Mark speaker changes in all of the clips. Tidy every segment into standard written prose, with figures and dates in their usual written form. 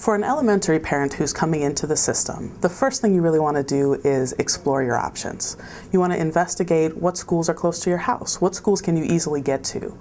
Speaker 1: For an elementary parent who's coming into the system, the first thing you really want to do is explore your options. You want to investigate what schools are close to your house, what schools can you easily get to.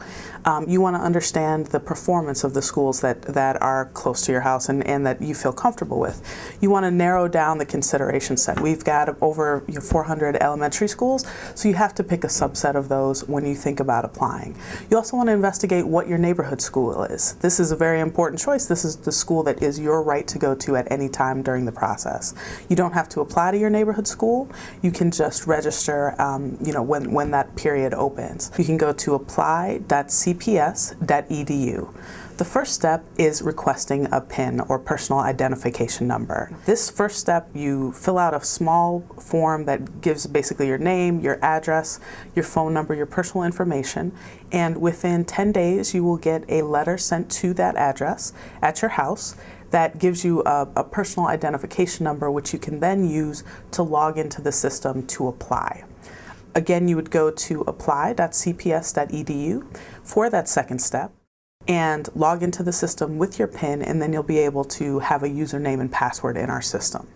Speaker 1: You want to understand the performance of the schools that are close to your house and that you feel comfortable with. You want to narrow down the consideration set. We've got over 400 elementary schools, so you have to pick a subset of those when you think about applying. You also want to investigate what your neighborhood school is. This is a very important choice. This is the school that is your right to go to at any time during the process. You don't have to apply to your neighborhood school. You can just register when that period opens. You can go to apply.cps.edu. The first step is requesting a PIN or personal identification number. This first step, you fill out a small form that gives basically your name, your address, your phone number, your personal information, and within 10 days you will get a letter sent to that address at your house that gives you a personal identification number, which you can then use to log into the system to apply. Again, you would go to apply.cps.edu for that second step and log into the system with your PIN, and then you'll be able to have a username and password in our system.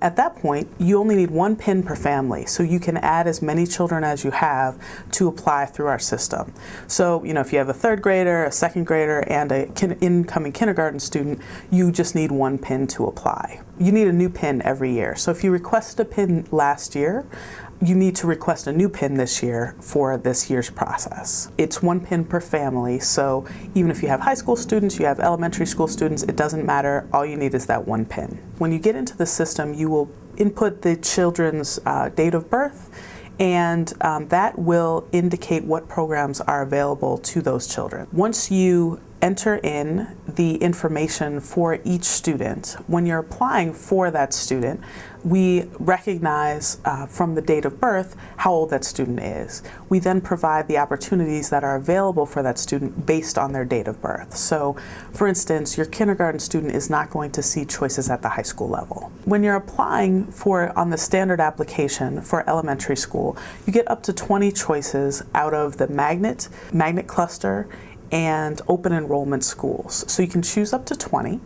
Speaker 1: At that point, you only need one PIN per family, so you can add as many children as you have to apply through our system. So, if you have a third grader, a second grader, and an incoming kindergarten student, you just need one PIN to apply. You need a new PIN every year. So if you requested a PIN last year, you need to request a new PIN this year for this year's process. It's one PIN per family, so even if you have high school students, you have elementary school students, it doesn't matter. All you need is that one PIN. When you get into the system, you will input the children's date of birth, and that will indicate what programs are available to those children. Once you enter in the information for each student, when you're applying for that student, we recognize from the date of birth how old that student is. We then provide the opportunities that are available for that student based on their date of birth. So, for instance, your kindergarten student is not going to see choices at the high school level. When you're applying on the standard application for elementary school, you get up to 20 choices out of the magnet cluster, and open enrollment schools. So you can choose up to 20.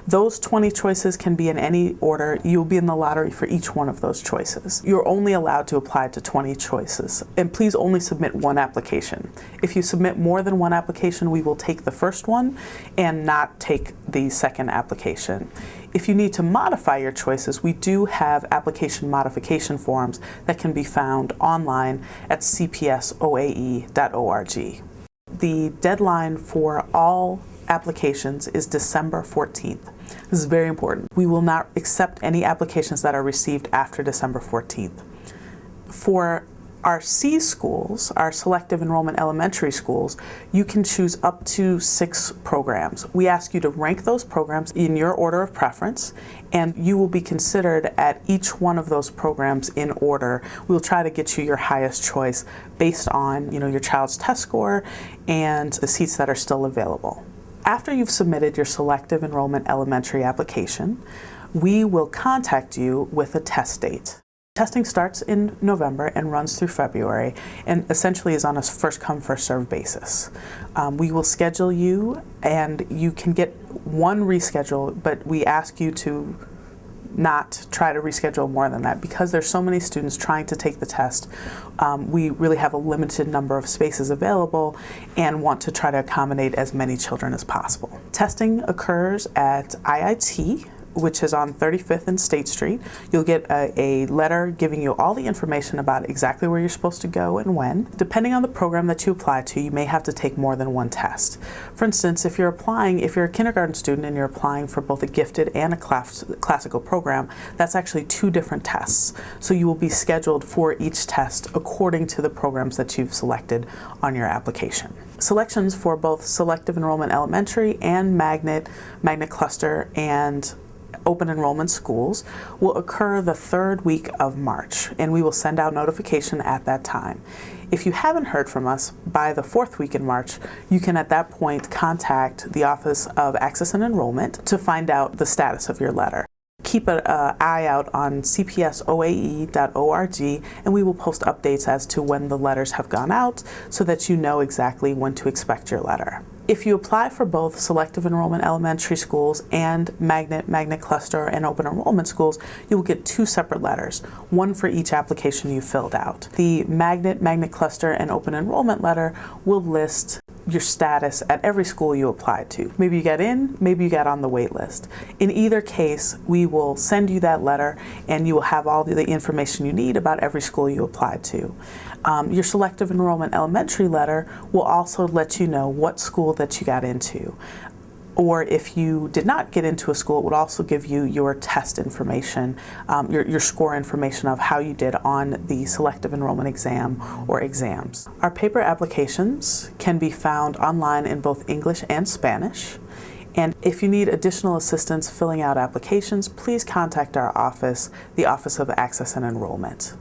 Speaker 1: Those 20 choices can be in any order. You'll be in the lottery for each one of those choices. You're only allowed to apply to 20 choices, and please only submit one application. If you submit more than one application, we will take the first one and not take the second application. If you need to modify your choices, we do have application modification forms that can be found online at cpsoae.org. The deadline for all applications is December 14th. This is very important. We will not accept any applications that are received after December 14th. For our C schools, our selective enrollment elementary schools, you can choose up to 6 programs. We ask you to rank those programs in your order of preference, and you will be considered at each one of those programs in order. We'll try to get you your highest choice based on your child's test score and the seats that are still available. After you've submitted your selective enrollment elementary application, we will contact you with a test date. Testing starts in November and runs through February, and essentially is on a first-come, first-served basis. We will schedule you, and you can get one reschedule, but we ask you to not try to reschedule more than that. Because there's so many students trying to take the test, we really have a limited number of spaces available and want to try to accommodate as many children as possible. Testing occurs at IIT, which is on 35th and State Street. You'll get a letter giving you all the information about exactly where you're supposed to go and when. Depending on the program that you apply to, you may have to take more than one test. For instance, if you're a kindergarten student and you're applying for both a gifted and a classical program, that's actually 2 different tests. So you will be scheduled for each test according to the programs that you've selected on your application. Selections for both selective enrollment elementary and magnet cluster and open enrollment schools will occur the 3rd week of March, and we will send out notification at that time. If you haven't heard from us by the 4th week in March, you can at that point contact the Office of Access and Enrollment to find out the status of your letter. Keep an eye out on cpsoae.org, and we will post updates as to when the letters have gone out so that you know exactly when to expect your letter. If you apply for both selective enrollment elementary schools and magnet cluster, and open enrollment schools, you will get 2 separate letters, one for each application you filled out. The magnet cluster, and open enrollment letter will list your status at every school you applied to. Maybe you got in, maybe you got on the wait list. In either case, we will send you that letter and you will have all the information you need about every school you applied to. Your selective enrollment elementary letter will also let you know what school that you got into. Or if you did not get into a school, it would also give you your test information, your score information of how you did on the selective enrollment exam or exams. Our paper applications can be found online in both English and Spanish. And if you need additional assistance filling out applications, please contact our office, the Office of Access and Enrollment.